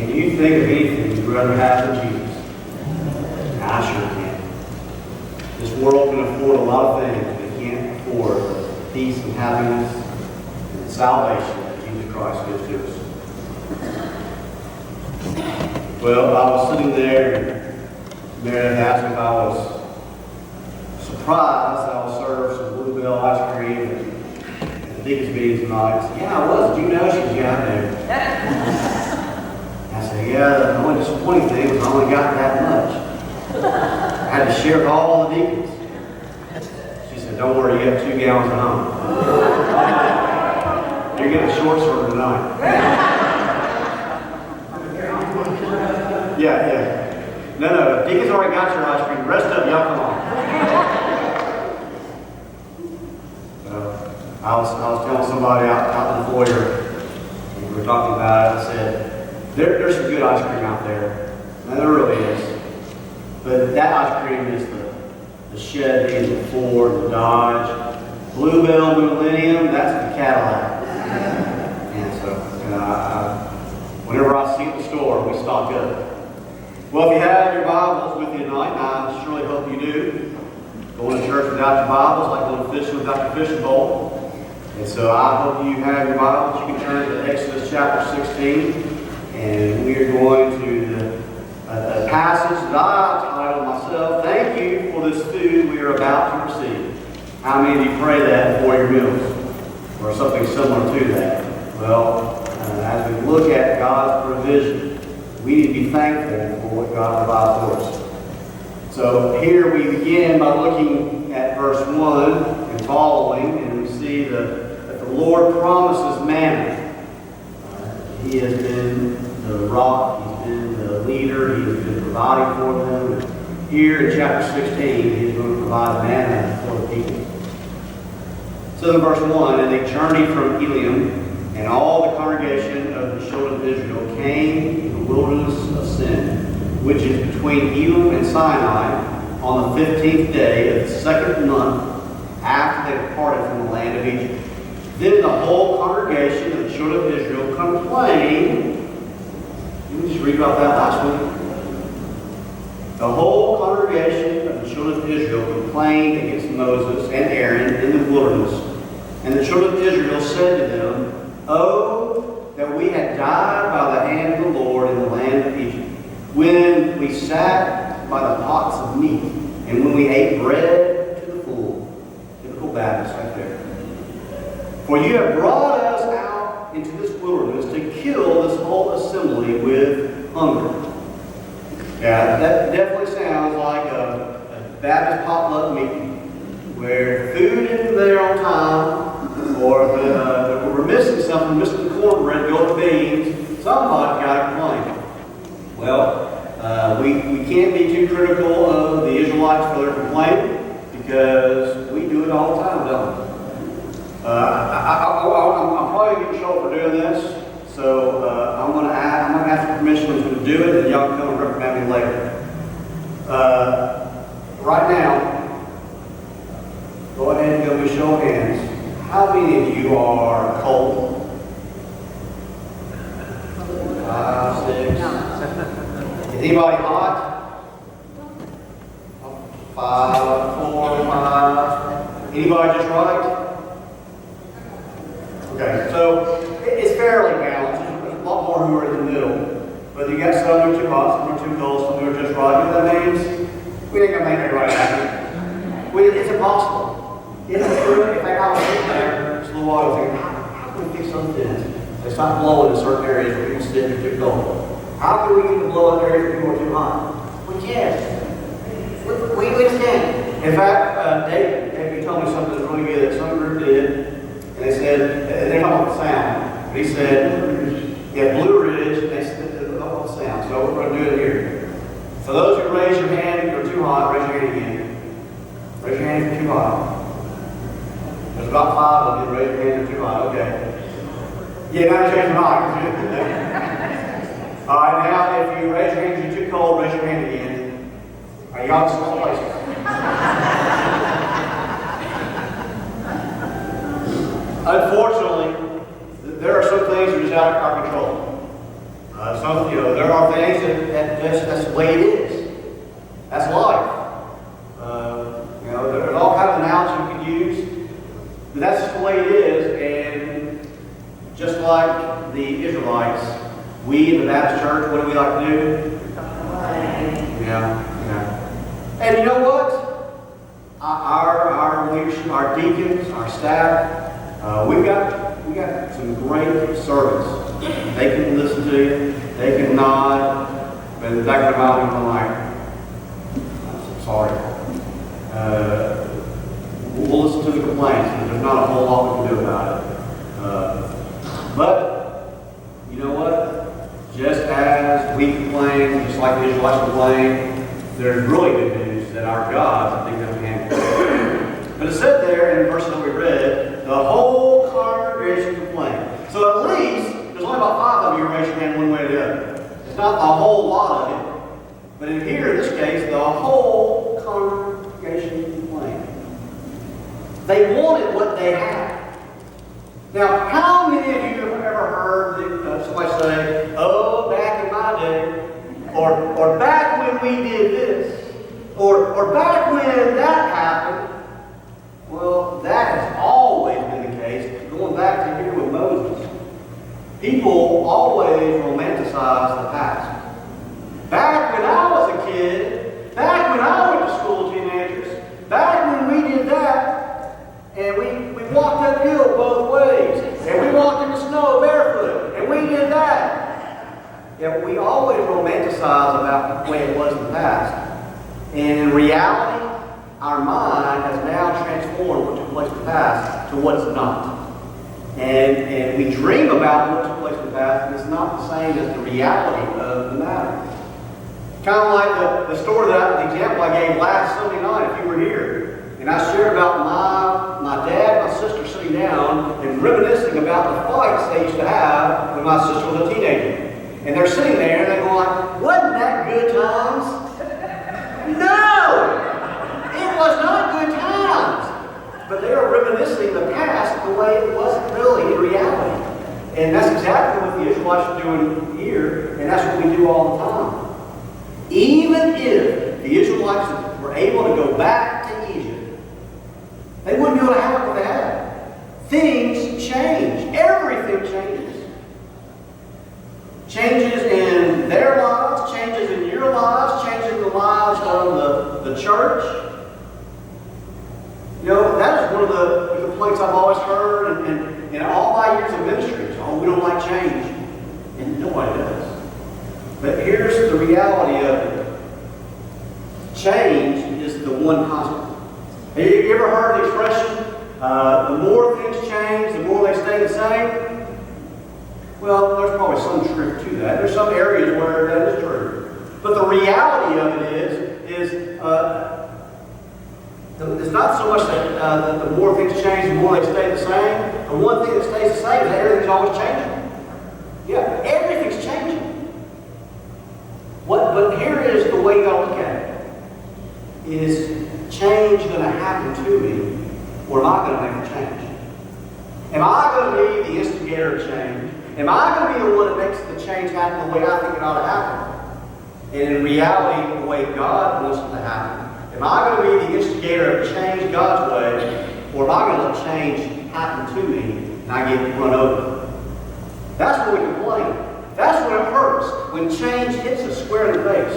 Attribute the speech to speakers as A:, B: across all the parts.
A: Can you think of anything you'd rather have than Jesus? I sure can. This world can afford a lot of things, but it can't afford the peace and happiness and salvation that Jesus Christ gives to us. Well, I was sitting there, and Meredith asked me if I was surprised I was served some bluebell ice cream at the deacon's meeting tonight. I said, yeah, I was. Did you know? She said, yeah, I knew. I said, yeah, the only disappointing thing was I only got that much. I had to share with all the deacons. She said, don't worry, you have 2 gallons at home. You're getting a short serve tonight. Yeah. No, deacons already got your ice cream. The rest of y'all come on. I was telling somebody out in the foyer, and we were talking about it, I said, there's some good ice cream out there. And there really is. But that ice cream is the Chevy, the Ford, the Dodge. Bluebell Millennium, that's the Cadillac. And so, whenever I see it in the store, we stock up. Well, if you have your Bibles with you tonight, and I surely hope you do, going to church without your Bibles, like going fishing without your fishing pole. And so I hope you have your Bibles. You can turn to Exodus chapter 16, and we are going to a passage that I titled myself, Thank You for This Food We Are About to Receive. How many of you pray that before your meals? Or something similar to that? Well, as we look at God's provision, we need to be thankful for what God provides for us. So here we begin by looking at verse 1 and following, and we see that the Lord promises manna. He has been the rock, He's been the leader, He has been providing for them. And here in chapter 16, He's going to provide manna for the people. So in verse 1, and they journeyed from Elim, and all the congregation of the children of Israel came to the wilderness of Sin, which is between Elim and Sinai, on the 15th day of the 2nd month after they departed from the land of Egypt. Then the whole congregation of the children of Israel complained. Didn't we just read about that last week? The whole congregation of the children of Israel complained against Moses and Aaron in the wilderness. And the children of Israel said to them, Oh, that we had died by the hand of the Lord in the land of Egypt, when we sat by the pots of meat, and when we ate bread to the full. Typical Baptist right there. For you have brought us out into this wilderness to kill this whole assembly with hunger. Yeah, that definitely sounds like a Baptist potluck meeting, where food isn't there on time, or we're missing something, missing the cornbread, gold beans. Somebody's got to complain. Well, we can't be too critical of the Israelites for their complaining, because we do it all the time, don't we? I'm probably getting in trouble for doing this, so I'm going to ask for permission to do it, and y'all can come and reprimand me later. Right now, go ahead and give me a show of hands. How many of you are cold? 5, 6. Is anybody hot? 5, 4, 5. Anybody just right? Okay, so it's fairly balanced. There's a lot more who are in the middle. But you got some who are too hot, some who are too cold, some who are just right. You know what that means? We ain't going to make everybody happy. It's impossible. It's true. In fact, I was sitting there just a little while ago thinking, how can we fix those things? They stop blowing in certain areas where people sit and they're too cold. How can we get the blow in areas where people are too hot? We can't. We just can't. In fact, David told me something that's really good that some group did. And they said, they're talking about the sound. But he said, yeah, Blue Ridge, and they said, they're talking about the sound. So we're going to do it here. For those who raise your hand if you're too hot, raise your hand again. Raise your hand if you're too hot. There's about 5 of you. Raise your hand if you're too hot. Okay. Yeah, now you're changing hot. All right, now if you raise your hand if you're too cold, raise your hand again. All right, you all switch places. Unfortunately, there are some things that are just out of our control. There are things that's the way it is. That's life. There's all kinds of analogies you could use, but that's just the way it is. And just like the Israelites, we in the Baptist church, what do we like to do? Yeah. And you know what? Our leadership, our deacons, our staff, we got some great servants. They can listen to you. They can nod. But in the back of their mind, they're like, I'm sorry. We'll listen to the complaints, but there's not a whole lot we can do about it. But you know what? Just as we complain, just like the Israelites complain, there's really good news that our God, I think, doesn't handle it. But it said there in the verse that we read, the whole congregation complained. So at least there's only about 5 of you raise your hand one way or the other. It's not a whole lot of it. But in this case, the whole congregation complained. They wanted what they had. Now, how many of you have ever heard somebody say, "Oh, back in my day," or "back when we did this," or "back when that happened"? Well, that has always been the case, going back to here with Moses. People always romanticize the past. Back when I was a kid, back when I went to school, teenagers, back when we did that, and we walked uphill both ways, and we walked in the snow barefoot, and we did that. Yeah, we always romanticize about the way it was in the past. And in reality, our mind has now transformed what took place in the past to what it's not. And we dream about what took place in the past, and it's not the same as the reality of the matter. Kind of like the example I gave last Sunday night, if you were here. And I shared about my dad and my sister sitting down and reminiscing about the fights they used to have when my sister was a teenager. And they're sitting there and they're going like, wasn't that good times? No! It was not good times. But they are reminiscing the past the way it wasn't really in reality. And that's exactly what the Israelites are doing here, and that's what we do all the time. Even if the Israelites were able to go back to Egypt, they wouldn't be able to have what they had. Things change. Everything changes. Changes in their lives, changes in your lives, changes in the lives of the church. That is one of the complaints I've always heard in all my years of ministry. Oh, we don't like change. And nobody does. But here's the reality of it. Change is the one constant. Have you ever heard the expression, the more things change, the more they stay the same? Well, there's probably some truth to that. There's some areas where that is true. But the reality of it is it's not so much that the more things change, the more they stay the same. The one thing that stays the same is that everything's always changing. Yeah, everything's changing. But here is the way God look at it. Is change going to happen to me, or am I going to make a change? Am I going to be the instigator of change? Am I going to be the one that makes the change happen the way I think it ought to happen? And in reality, the way God wants it to happen. Am I going to be the instigator of change God's way, or am I going to let change happen to me and I get run over? That's when we complain. That's when it hurts, when change hits us square in the face.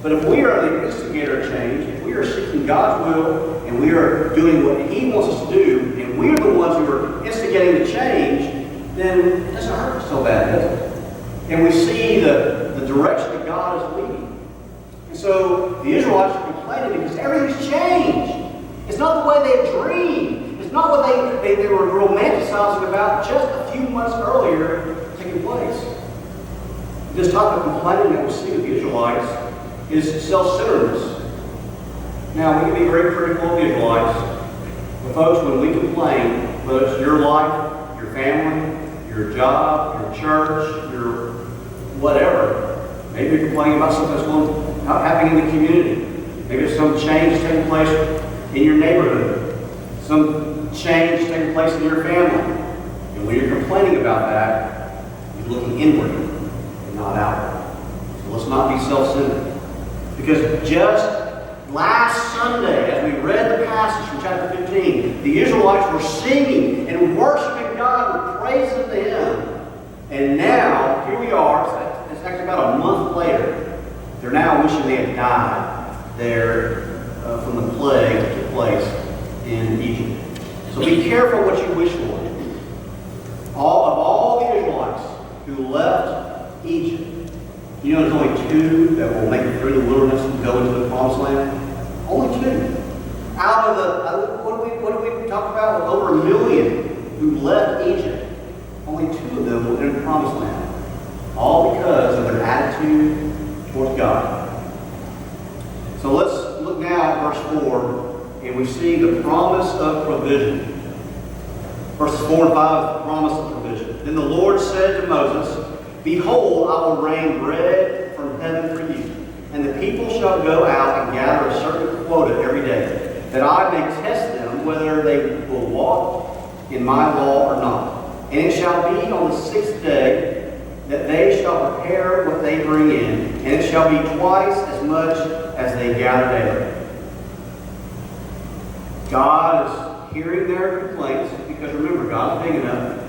A: But if we are the instigator of change, if we are seeking God's will, and we are doing what He wants us to do, and we are the ones who are instigating the change, then it doesn't hurt us so bad, does it? And we see the direction that God is leading. And so the Israelites are complaining because everything's changed. It's not the way they dreamed. It's not what they were romanticizing about just a few months earlier taking place. This type of complaining that we see with the Israelites is self-centeredness. Now, we can be very critical of the Israelites, but folks, when we complain, whether it's your life, your family, your job, your church, your whatever, maybe you're complaining about something that's happening in the community. Maybe there's some change taking place in your neighborhood, some change taking place in your family. And when you're complaining about that, you're looking inward. and not outward. So let's not be self-centered. Because just last Sunday, as we read the passage from chapter 15, the Israelites were singing and worshiping God with praises to Him. And now, here we are, it's actually about a month later, they're now wishing they had died there from the plague that took place in Egypt. So be careful what you wish for. All the Israelites who left Egypt, you know there's only 2 that will make it through the wilderness and go into the promised land? Only 2. Out of the, what do we talk about? Over 1 million who left Egypt. Only 2 of them were in the promised land. All because of their attitude towards God. So let's look now at verse 4, and we see the promise of provision. Verses 4 and 5 is the promise of provision. Then the Lord said to Moses, Behold, I will rain bread from heaven for you, and the people shall go out and gather a certain quota every day, that I may test them whether they will walk in my law or not. And it shall be on the 6th day that they shall prepare what they bring in, and it shall be twice as much as they gather daily. God is hearing their complaints, because remember, God's big enough.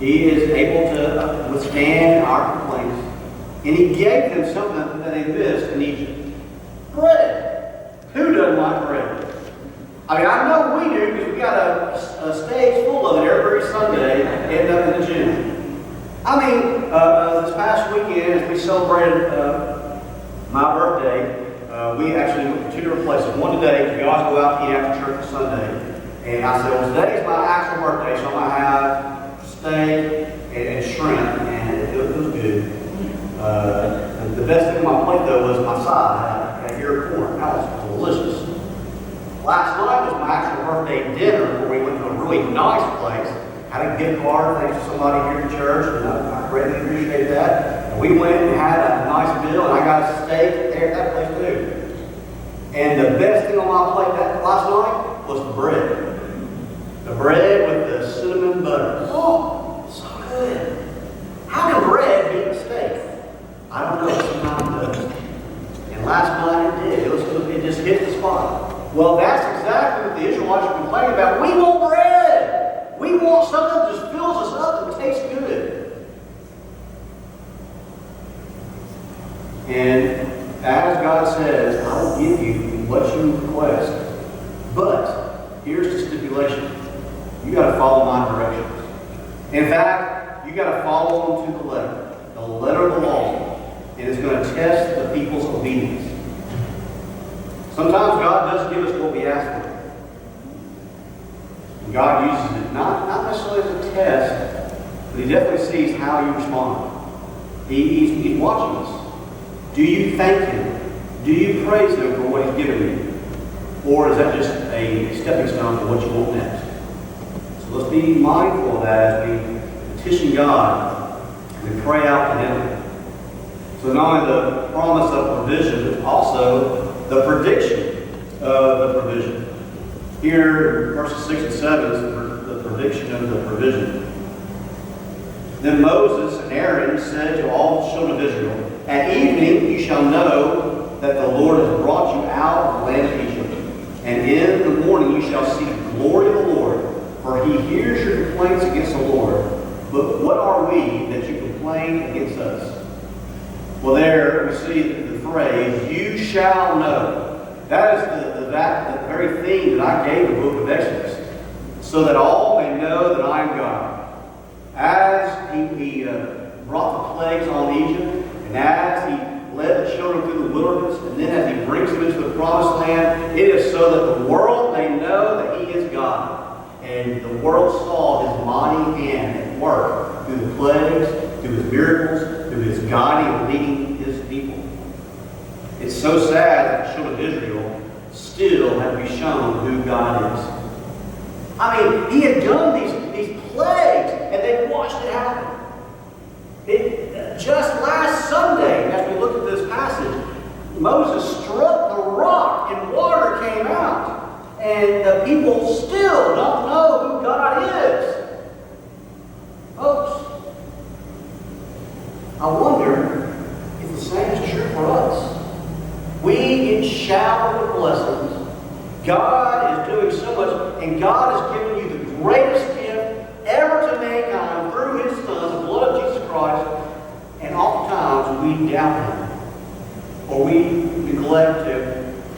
A: He is able to withstand our complaints. And He gave them something that they missed in Egypt. Bread. Who doesn't like bread? I mean, I know we do, because we got a stage full of it every Sunday in the gym. I mean, this past weekend, as we celebrated my birthday, we actually went to 2 different places. One today, because we always go out to eat after church on Sunday. And I said, well, today's my actual birthday, so I'm going to have steak and shrimp, and it was good. The best thing on my plate, though, was my side. I had ear of corn. That was delicious. Last night was my actual birthday dinner, where we went to a really nice place. Had a gift card, thanks to somebody here in church, and I greatly appreciate that. And we went and had a nice meal, and I got a steak there at that place too. And the best thing on my plate last night was the bread. The bread with the cinnamon butter. Oh, so good. How can bread beat a steak? I don't know, sometimes it does. And last night it did. It just hit the spot. Well, that's exactly what the Israelites are complaining about. We want bread. We want something that just fills us up and tastes good. And as God says, I will give you what you request. But here's the stipulation. You got to follow my directions. In fact, you got to follow them to the letter of the law. And it's going to test the people's obedience. Sometimes God doesn't give us what we ask for. And God uses it not necessarily as a test, but He definitely sees how you respond. He's watching us. Do you thank Him? Do you praise Him for what He's given you? Or is that just a stepping stone for what you want next? So let's be mindful of that as we petition God and we pray out to Him. So not only the promise of provision, but also the prediction of the provision. Here, verses 6 and 7 is the prediction of the provision. Then Moses and Aaron said to all the children of Israel, At evening you shall know that the Lord has brought you out of the land of Egypt. And in the morning you shall see the glory of the Lord, for He hears your complaints against the Lord. But what are we that you complain against us? Well, there we see the phrase, you shall know. That is the very theme that I gave the book of Exodus. So that all may know that I am God. As He brought the plagues on Egypt, and as He led the children through the wilderness, and then as He brings them into the promised land, it is so that the world may know that He is God. And the world saw His mighty hand at work through the plagues, through His miracles, through His guiding and leading His people. It's so sad that the children of Israel still have to be shown who God is. I mean, He had done these plagues, and they watched it happen. Just last Sunday, as we looked at this passage, Moses struck the rock and water came out. And the people still don't know who God is. Folks, I wonder shower of blessings. God is doing so much, and God has given you the greatest gift ever to mankind through His Son, the blood of Jesus Christ. And oftentimes we doubt Him, or we neglect to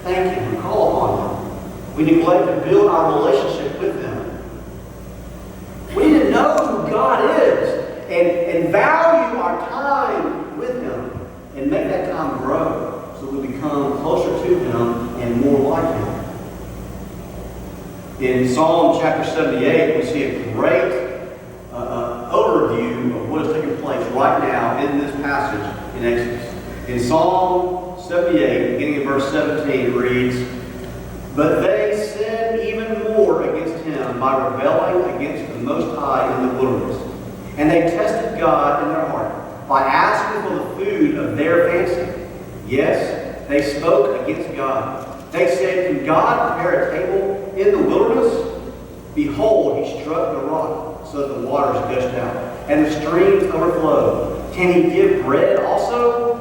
A: thank Him and call upon Him. We neglect to build our relationship with Him. We need to know who God is and value our time with Him and make that time grow so we become closer to Him and more like Him. In Psalm chapter 78, we see a great overview of what is taking place right now in this passage in Exodus. In Psalm 78, beginning in verse 17, it reads, "But they sinned even more against Him by rebelling against the Most High in the wilderness. And they tested God in their heart by asking for the food of their fancy. Yes, they spoke against God. They said, 'Can God prepare a table in the wilderness?' Behold, He struck the rock so that the waters gushed out, and the streams overflowed. Can He give bread also?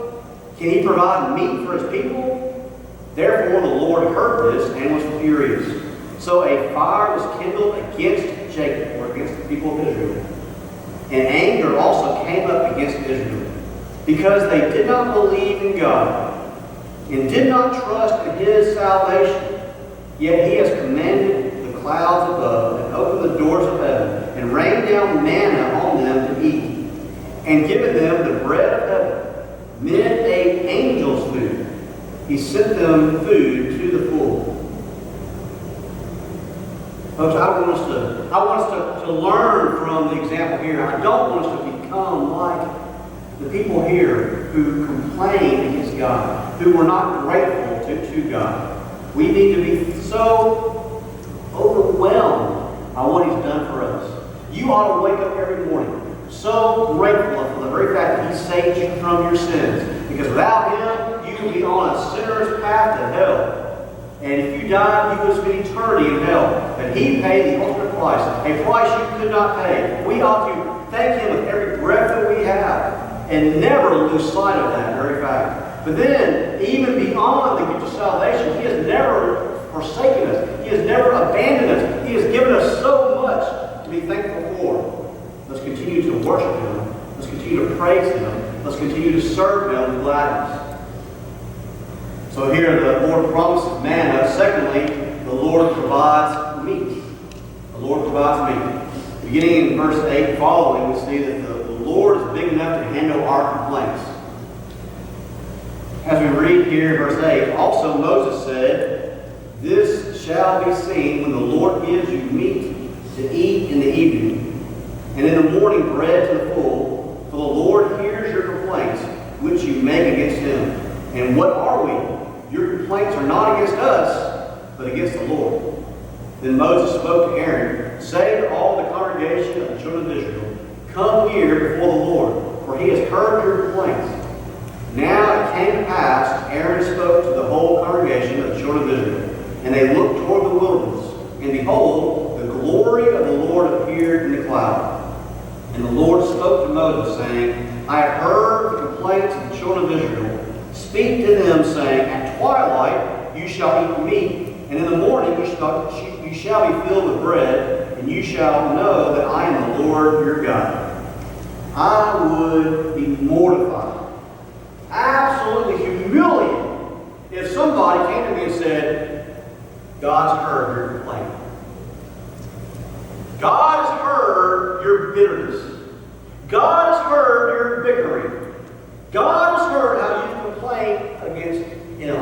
A: Can He provide meat for His people?" Therefore the Lord heard this and was furious. So a fire was kindled against Jacob, or against the people of Israel. And anger also came up against Israel, because they did not believe in God, and did not trust in His salvation. Yet He has commanded the clouds above, and opened the doors of heaven, and rained down manna on them to eat, and given them the bread of heaven. Men ate angels' food. He sent them food to the full. Folks, I want us to learn from the example here. I don't want us to become like the people here who complain against God, who were not grateful to God. We need to be so overwhelmed by what He's done for us. You ought to wake up every morning so grateful for the very fact that He saved you from your sins. Because without Him, you would be on a sinner's path to hell. And if you died, you would spend eternity in hell. But He paid the ultimate price, a price you could not pay. We ought to thank Him with every breath that we have and never lose sight of that very fact. But then, even beyond the gift of salvation, He has never forsaken us. He has never abandoned us. He has given us so much to be thankful for. Let's continue to worship Him. Let's continue to praise Him. Let's continue to serve Him with gladness. So here the Lord promises manna. Secondly, the Lord provides meat. The Lord provides meat. Beginning in verse 8 and following, we see that the Lord is big enough to handle our complaints. As we read here in verse 8, also Moses said, "This shall be seen when the Lord gives you meat to eat in the evening, and in the morning bread to the full, for the Lord hears your complaints, which you make against Him. And what are we? Your complaints are not against us, but against the Lord." Then Moses spoke to Aaron, "Say to all the congregation of the children of Israel, 'Come here before the Lord, for He has heard your complaints.' Now it came to pass, Aaron spoke to the whole congregation of the children of Israel, and they looked toward the wilderness, and behold, the glory of the Lord appeared in the cloud. And the Lord spoke to Moses, saying, 'I have heard the complaints of the children of Israel. Speak to them, saying, At twilight you shall eat meat, and in the morning you shall be filled with bread, and you shall know that I am the Lord your God.'" I would be mortified, absolutely humiliated, if somebody came to me and said, "God's heard your complaint. God has heard your bitterness. God has heard your bickering. God has heard how you complain against Him."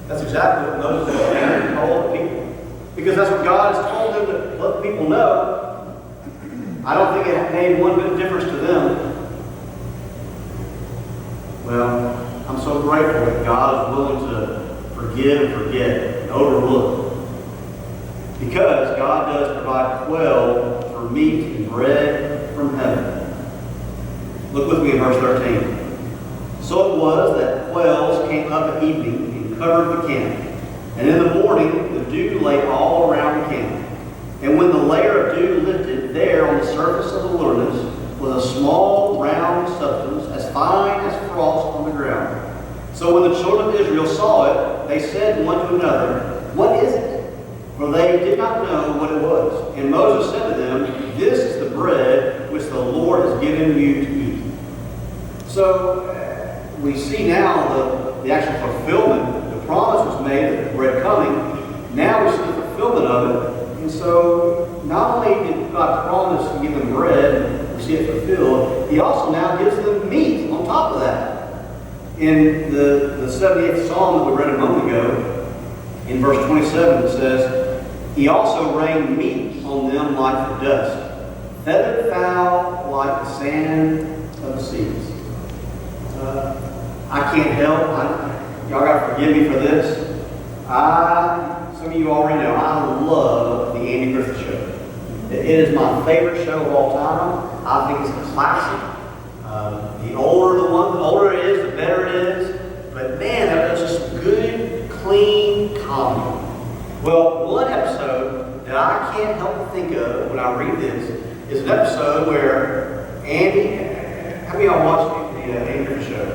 A: That's exactly what Moses and Aaron told the people. Because that's what God has told them to let the people know. I don't think it made one bit of difference to them. Well, I'm so grateful that God is willing to forgive and forget and overlook. Because God does provide quail for meat and bread from heaven. Look with me in verse 13. "So it was that quails came up at evening and covered the camp. And in the morning the dew lay all around the camp. And when the layer of dew lifted, there on the surface of the wilderness was a small round substance as fine as frost on the ground. So when the children of Israel saw it, they said one to another, "What is it?" For they did not know what it was. And Moses said to them, "This is the bread which the Lord has given you to eat." So we see now the actual fulfillment. The promise was made of the bread coming. Now we see the fulfillment of it. And so not only did God promise to give them bread, we see it fulfilled, He also now gives them meat on top of that. In the 78th Psalm that we read a moment ago, in verse 27 it says, "He also rained meat on them like the dust, feathered fowl like the sand of the seas." I can't help. Y'all got to forgive me for this. Some of you already know, I love the Andy Griffith Show. It is my favorite show of all time. I think it's a classic. The older it is, the better it is. But man, that was just good, clean comedy. Well, one episode that I can't help but think of when I read this is an episode where Andy, how many of y'all watched the Andy Griffith Show?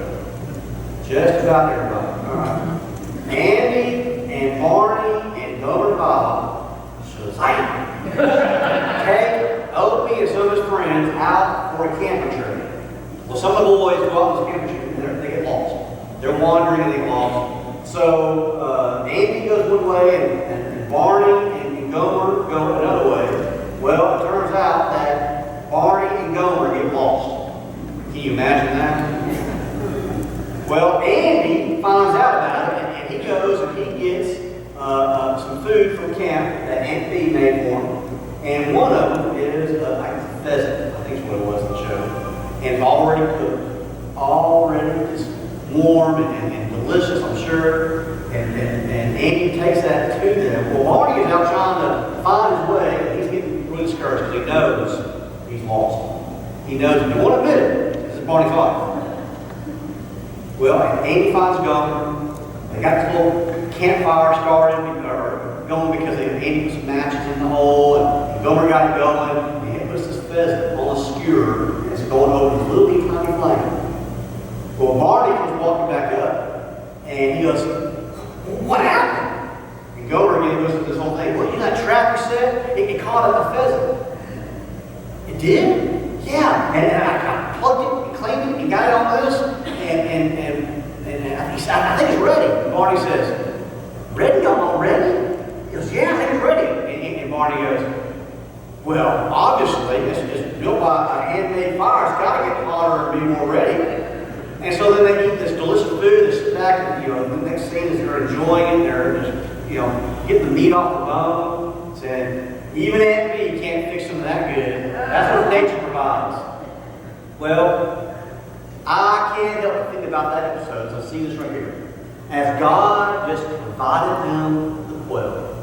A: Just about everybody. All right. Andy and Barney and Gomer and Bob Shazam! Take Opie and some of his friends out for a camping trip. Well, some of the boys go out on this camping trip and they get lost. They're wandering and they get lost. So Andy goes one way and Barney and Gomer go another way. Well, it turns out that Barney and Gomer get lost. Can you imagine that? Well, Andy finds out about it, and he goes and he gets some food from camp that Aunt Bee made for him. And one of them is like a pheasant, I think is what it was in the show. And it's already cooked. Already just warm and delicious, I'm sure. And Andy takes that to them. Well, Barney is out trying to find his way, and he's getting really discouraged because he knows he's lost. He knows he doesn't want to admit it. This is Barney's life. Well, Andy finds Gomer. They got this little campfire started, or going because Andy put some matches in the hole, and Gomer got it going. And he puts this pheasant on a skewer, and it's going over this little bitty tiny flame. Well, Barney comes walking back up, and he goes, "What happened?" And Gomer again goes through this whole thing. "Well, you know that trap you said? It caught a pheasant." "It did?" "Yeah." And I plugged it and cleaned it and got it on this. And I think it's ready. And Barney says, "Ready? Y'all ready?" He goes, "Yeah, I think it's ready." And Barney goes, "Well, obviously, it's built by a handmade fire. It's got to get hotter and be more ready." And so then they eat this delicious food. They sit back, and the next scene is they're enjoying it. They're just, getting the meat off the bone. Saying, even Aunt Bee can't fix them that good. That's what nature provides. Well, I can't help but think about that episode. So see this right here. As God just provided them the quail,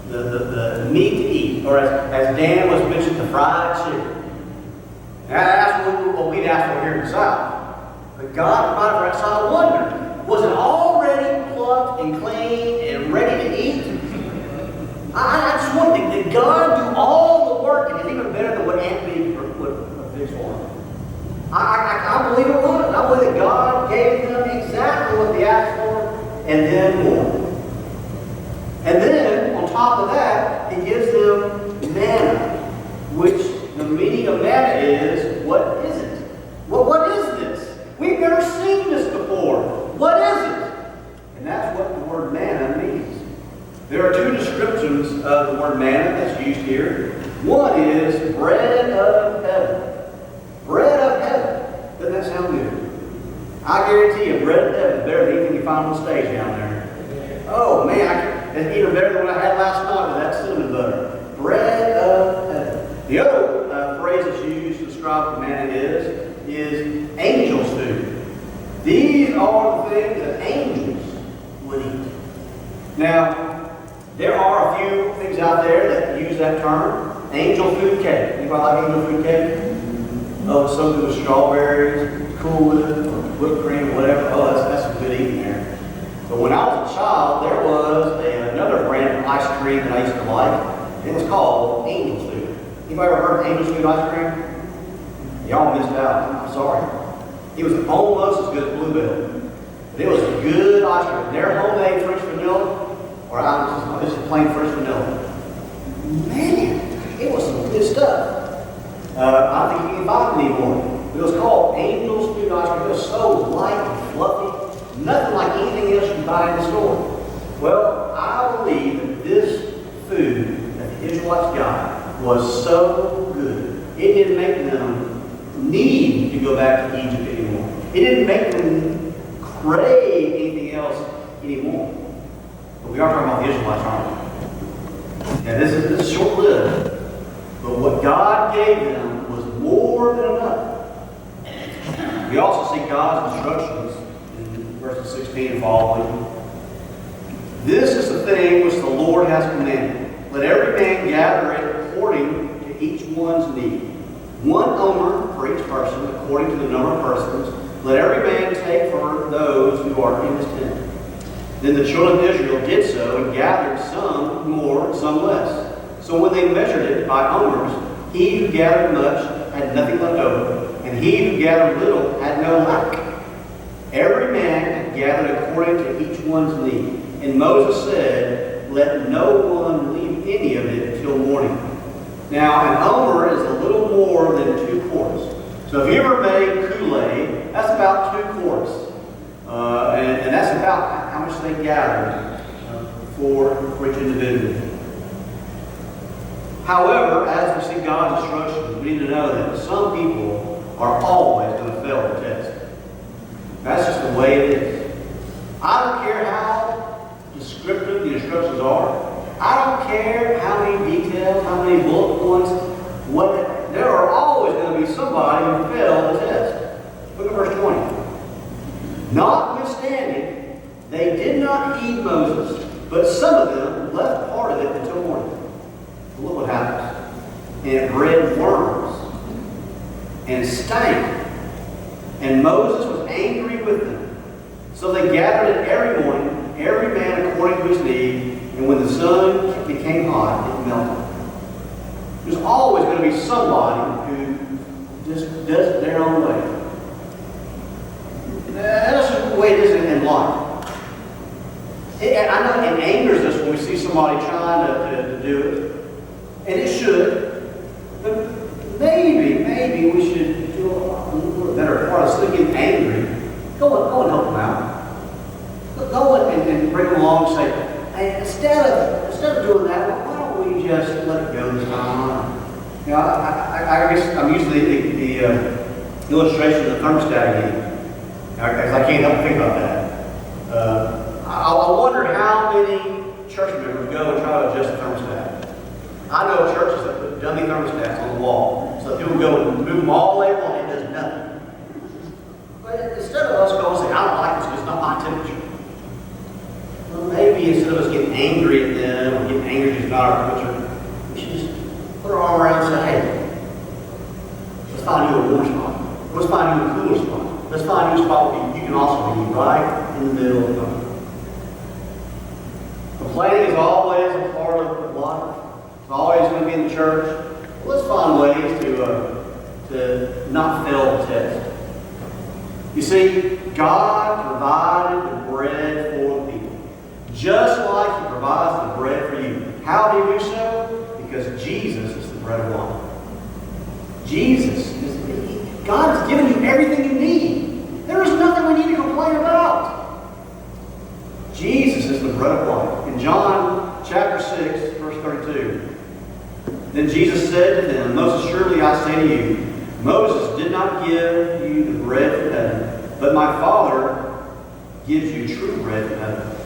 A: the meat to eat, or as Dan was mentioned, the fried chicken. That's what we'd ask for here in the South. But God provided for us. So I wonder, was it already plucked and clean and ready to eat? I just wonder, did God do all the work, and it's even better than what Aunt Bee would fix for him? I believe it was. I believe that God gave them exactly what they asked for, and then more. And then, on top of that, He gives them manna, which the meaning of manna is, what is it? What is this? We've never seen this before. What is it? And that's what the word manna means. There are two descriptions of the word manna that's used here. One is bread of heaven. Bread of heaven. Doesn't that sound good? I guarantee you, bread of heaven is better than anything you find on stage down there. Oh man, it's even better than what I had last night with that cinnamon butter. Bread of heaven. The other phrase that's used to describe what manna is angels' food. These are the things that angels would eat. Now, there are a few things out there that use that term. Angel food cake. Anybody like angel food cake? Oh, something with strawberries, cool with it, or whipped cream, or whatever. Oh, that's some good eating there. But when I was a child, there was another brand of ice cream that I used to like. It was called Angel's Food. Anybody ever heard of Angel's Food ice cream? Y'all missed out. I'm sorry. It was almost as good as Bluebell. It was good their homemade French vanilla, or this is plain French vanilla. Man, it was some good stuff. I don't think you can buy it anymore. It was called Angel's Food Ice Cream. It was so light and fluffy, nothing like anything else you can buy in the store. Well, I believe that this food that the Israelites got was so good. It didn't make them need to go back to Egypt anymore. It didn't make them crave anything else anymore. But we are talking about the Israelites, aren't we? Now, this is short-lived. But what God gave them was more than enough. We also see God's instructions in verses 16 and following. This is the thing which the Lord has commanded. Let every man gather it according to each one's need. 1 omer for each person, according to the number of persons. Let every man take for those who are in his tent. Then the children of Israel did so, and gathered some more and some less. So when they measured it by omers, he who gathered much had nothing left over, and he who gathered little had no lack. Every man had gathered according to each one's need. And Moses said, let no one leave any of it till morning. Now, an omer is a little more than 2 quarts. So if you ever made Kool-Aid, that's about 2 quarts. And that's about how much they gathered for each individual. However, as we see God's instructions, we need to know that some people are always going to fail the test. That's just the way it is. I don't care how descriptive the instructions are. I don't care how many details, how many bullet points. There are always going to be somebody who failed the test. Look at verse 20. Notwithstanding, they did not heed Moses, but some of them left part of it until morning. Look what happens. And it bred worms and stank. And Moses was angry with them. So they gathered it every morning, every man according to his need. And when the sun became hot, it melted. There's always going to be somebody who just does it their own way. That's just the way it is in life. I know it angers us when we see somebody trying to do it. And it should. But maybe we should do a little better part of getting angry. Go and help them out. Go and bring them along and say, hey, instead of doing that, why don't we just let it go this time? You know, I guess I'm using the illustration of the thermostat again. Because I can't help but think about that. I wonder how many church members go and try to adjust the thermostat. I know churches that put dummy thermostats on the wall. So people go and move them all the way along and it does nothing. But instead of us going and saying, I don't like this because it's not my temperature. Well, maybe instead of us getting angry at them or getting angry because it's not our temperature, we should just put our arm around and say, hey, let's find you a warm spot. Let's find you a cooler spot. Let's find you a spot where you can also be right in the middle of the complaining is always a part of life. It's always going to be in the church. Well, let's find ways to not fail the test. You see, God provided the bread for the people. Just like He provides the bread for you. How do He do so? Because Jesus is the bread of life. God has given you everything you need. There is nothing we need to complain about. Jesus is the bread of life. In John chapter 6, verse 32, then Jesus said to them, most assuredly I say to you, Moses did not give you the bread from heaven, but my Father gives you true bread from heaven.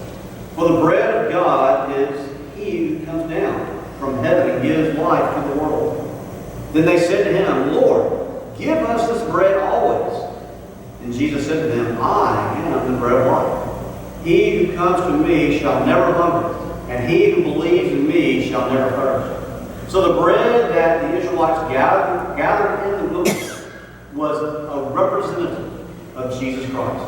A: For the bread of God is He who comes down from heaven and gives life to the world. Then they said to Him, Lord, give us this bread always. And Jesus said to them, I am the bread of life. He who comes to me shall never hunger, and he who believes in me shall never thirst. So the bread that the Israelites gathered in the wilderness was a representative of Jesus Christ.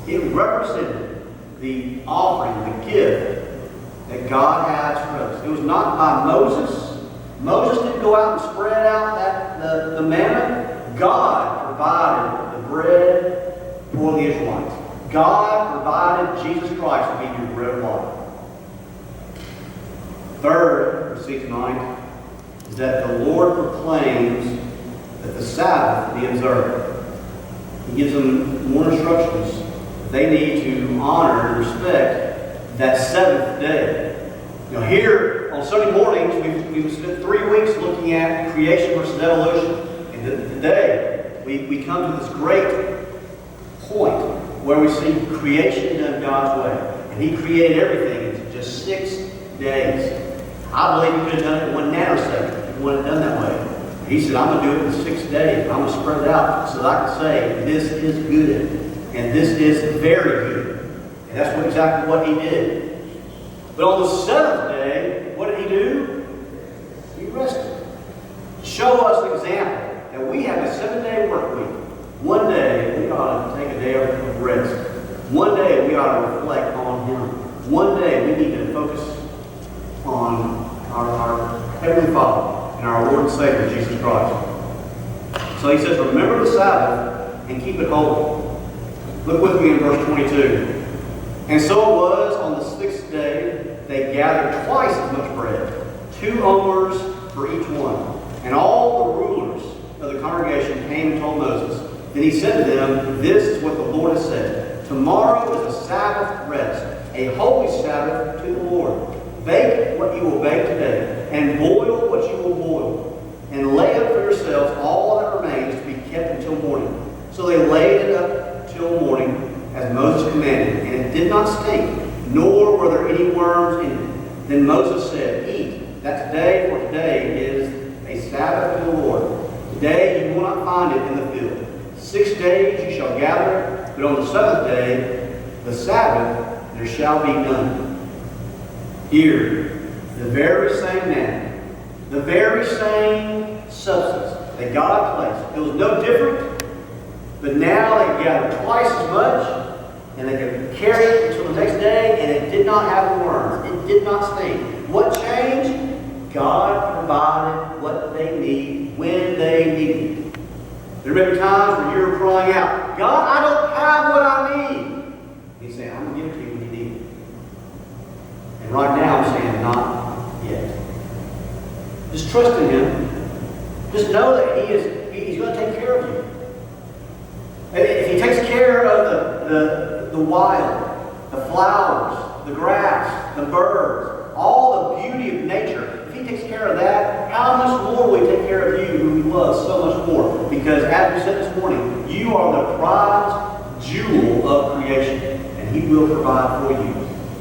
A: It represented the offering, the gift that God has for us. It was not by Moses. Moses didn't go out and spread out the manna. God provided the bread for the Israelites. God provided Jesus Christ to be your bread of life. Third, verse 6 to 9, is that the Lord proclaims that the Sabbath be observed. He gives them more instructions. They need to honor and respect that seventh day. You know, here on Sunday mornings, we've spent 3 weeks looking at creation versus evolution. And today, we come to this great point where we see creation done God's way. And He created everything in just 6 days. I believe He could have done it in 1 nanosecond if He wanted it done that way. He said, I'm going to do it in 6 days. I'm going to spread it out so that I can say, this is good. And this is very good. And that's exactly what He did. But on the 7th day, what did He do? He rested. Show us an example that we have a 7-day work week. One day, we ought to take a day of rest. One day, we ought to reflect on Him. One day, we need to focus on our Heavenly Father and our Lord and Savior, Jesus Christ. So He says, remember the Sabbath and keep it holy. Look with me in verse 22. And so it was on the 6th day, they gathered twice as much bread, 2 omers for each one. And all the rulers of the congregation came and told Moses. Then he said to them, this is what the Lord has said. Tomorrow is a Sabbath rest, a holy Sabbath to the Lord. Bake what you will bake today, and boil what you will boil. And lay up for yourselves all that remains to be kept until morning. So they laid it up till morning, as Moses commanded, and it did not stink, nor were there any worms in it. Then Moses said, eat, that today, for today is a Sabbath to the Lord. Today you will not find it in the field. 6 days you shall gather it, but on the 7th day, the Sabbath, there shall be none. Here, the very same manna, the very same substance that God placed. It was no different, but now they gathered twice as much, and they could carry it until the next day, and it did not have worms. It did not stink. What changed? God provided what they need when they needed it. There may be times when you're crying out, God, I don't have what I need. He's saying, I'm going to give it to you when you need it. And right now I'm saying, not yet. Just trust in Him. Just know that He's going to take care of you. If He takes care of the wild, the flowers, the grass, the birds, all the beauty of nature, if He takes care of that, how much more will He take care of you who He loves so much more? Because as we said this morning, you are the prized jewel of creation. And He will provide for you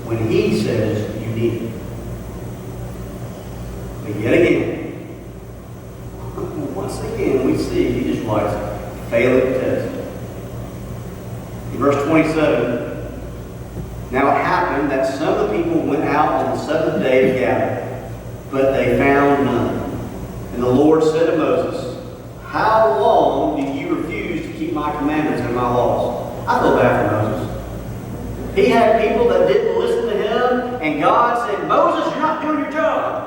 A: when He says you need it. But yet again, once again, we see the Israelites failing the test. In verse 27, now it happened that some of the people went out on the 7th day to gather, but they found none. And the Lord said to Moses, how long do you refuse to keep my commandments and my laws? I feel bad for Moses. He had people that didn't listen to him, and God said, Moses, you're not doing your job.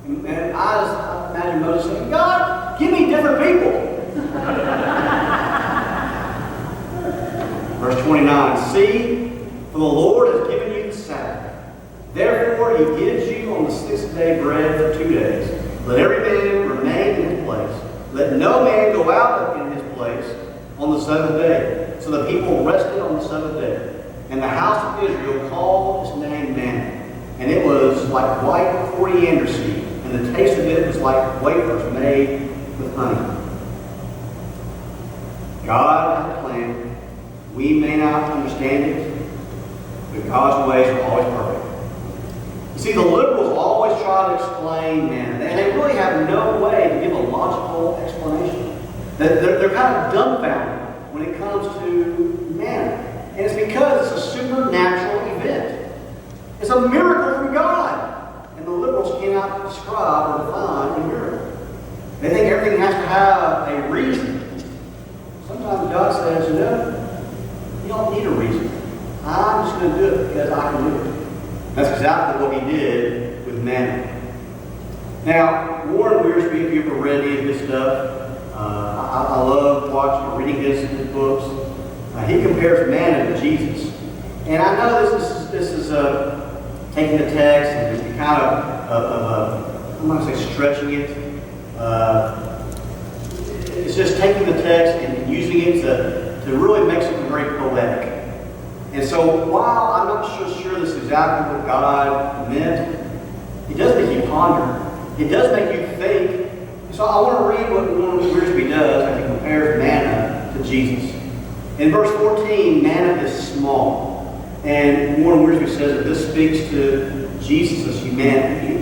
A: And I just imagine Moses saying, God, give me different people. Verse 29, see, for the Lord has given you the Sabbath. Therefore He gives you on the 6th day bread for 2 days. Let every man remain in his place. Let no man go out in his place on the 7th day. So the people rested on the 7th day. And the house of Israel called His name manna. And it was like white coriander seed. And the taste of it was like wafers made with honey. God has a plan. We may not understand it, but God's ways are always perfect. You see, the liberals always try to explain manna, and they really have no way to give a logical explanation. They're kind of dumbfounded when it comes to manna. And it's because it's a supernatural event. It's a miracle from God. And the liberals cannot describe or define a miracle. They think everything has to have a reason. Sometimes God says, no, you don't need a reason. I'm just going to do it because I can do it. That's exactly what He did with manna. Now, Warren Wiersbe, if you've ever read any of his stuff, I love watching or reading his books. He compares manna to Jesus. And I know this is taking the text and kind of I'm not going to say stretching it. It's just taking the text and using it to really make something very poetic. And so while I'm not so sure this is exactly what God meant, it does make you ponder. It does make you think. So I want to read what Warren Wiersbe does as he compares manna to Jesus. In verse 14, manna is small. And Warren Wiersbe says that this speaks to Jesus' humility.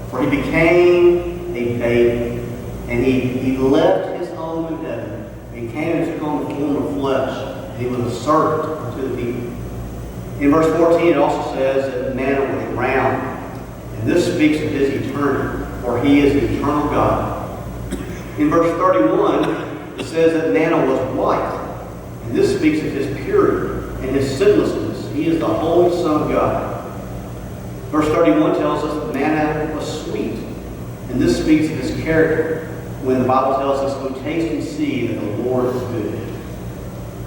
A: For he became a baby, and he left his home in heaven, and came and took on the form of flesh. He was a servant unto the people. In verse 14, it also says that manna was round. And this speaks of his eternity, for he is the eternal God. In verse 31, it says that manna was white. And this speaks of his purity and his sinlessness. He is the Holy Son of God. Verse 31 tells us that manna was sweet. And this speaks of his character, when the Bible tells us, "Go taste and see that the Lord is good."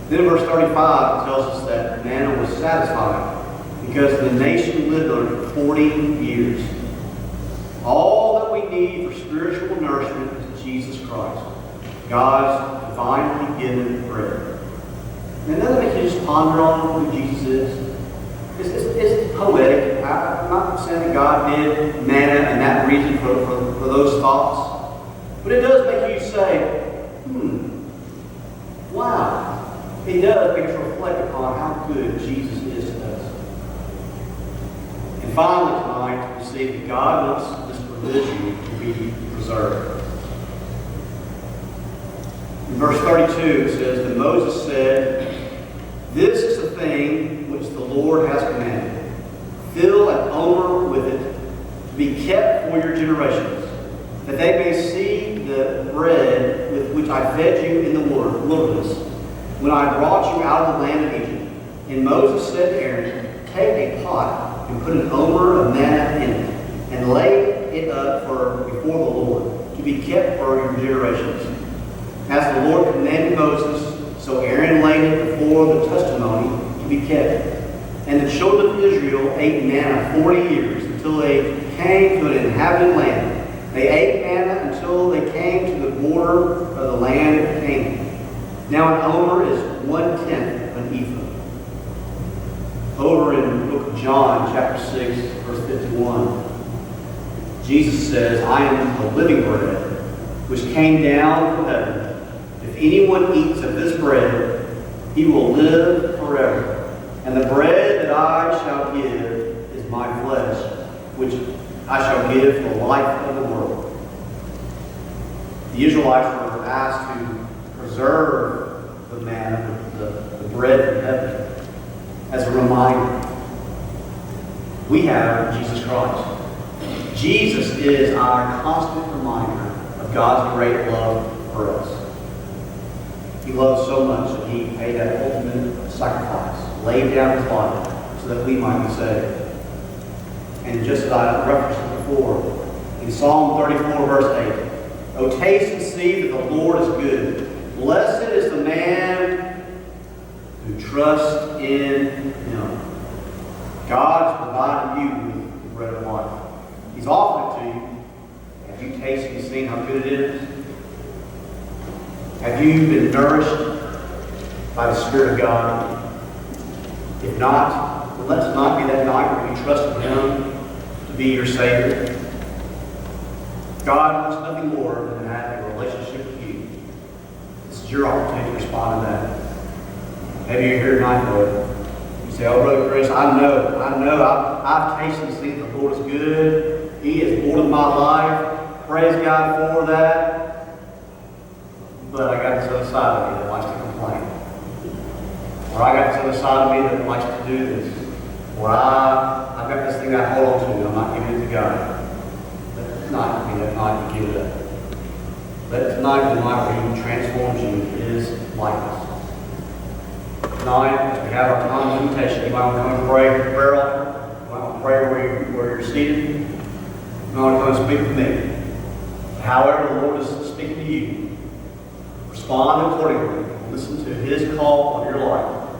A: Then in verse 35, it tells us that manna was satisfying because the nation lived on it for 40 years. All that we need for spiritual nourishment is Jesus Christ, God's divinely given bread. And doesn't it make you just ponder on who Jesus is? It's poetic. I'm not saying that God did manna and that reason for those thoughts. But it does make you say, wow. It does make us reflect upon how good Jesus is to us. And finally tonight, we see that God wants this provision to be preserved. In verse 32, it says that Moses said, "This is the thing which the Lord has commanded. Fill an omer with it, to be kept for your generations, that they may see the bread with which I fed you in the wilderness, when I brought you out of the land of Egypt." And Moses said to Aaron, "Take a pot and put an omer of manna in it, and lay it up before the Lord, to be kept for your generations." As the Lord commanded Moses, so Aaron laid it before the testimony to be kept. And the children of Israel ate manna 40 years, until they came to an inhabited land. They ate manna until they came to the border of the land of Canaan. Now an omer is 1/10 of an ephah. Over in the book of John, chapter 6, verse 51, Jesus says, "I am the living bread, which came down from heaven. If anyone eats of this bread, he will live forever. And the bread that I shall give is my flesh, which I shall give for the life of the world." The Israelites were asked to preserve the manna, the bread from heaven, as a reminder. We have Jesus Christ. Jesus is our constant reminder of God's great love for us. He loves so much that he paid that ultimate sacrifice, laid down his life so that we might be saved. And just as I referenced it before, in Psalm 34, verse 8, "O taste and see that the Lord is good. Blessed is the man who trusts in him." God has provided you with the bread of life. He's offered it to you. Have you tasted and seen how good it is? Have you been nourished by the Spirit of God? If not, let tonight be that night where you trust in him to be your Savior. God wants nothing more than to have a relationship with you. This is your opportunity to respond to that. Maybe you're here tonight, Lord. You say, "Oh, Brother Chris, I know. I've tasted and seen that the Lord is good. He is Lord of my life. Praise God for that. But I got this other side of me that likes to complain. Or I got this other side of me that likes to do this. Or I've got this thing I hold on to and I'm not giving it to God." Let tonight be that night to give it up. Let tonight be the night where he transforms you into his likeness. Tonight, as we have our time of invitation, you might want to come and pray at the prayer altar. You might want to pray where you're seated. You might want to come and speak with me. However the Lord is speaking to you, respond accordingly. listen to His call on your life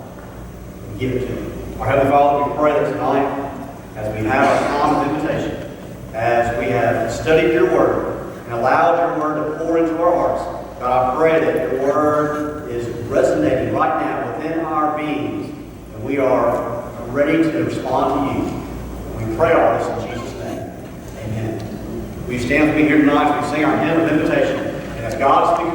A: and give it to Him. Our Heavenly Father, we pray that tonight, as we have our time of invitation, as we have studied your Word and allowed your Word to pour into our hearts, God, I pray that your Word is resonating right now within our beings, and we are ready to respond to you. And we pray all this in Jesus' name. Amen. We stand with me here tonight as we sing our hymn of invitation. And as God speaks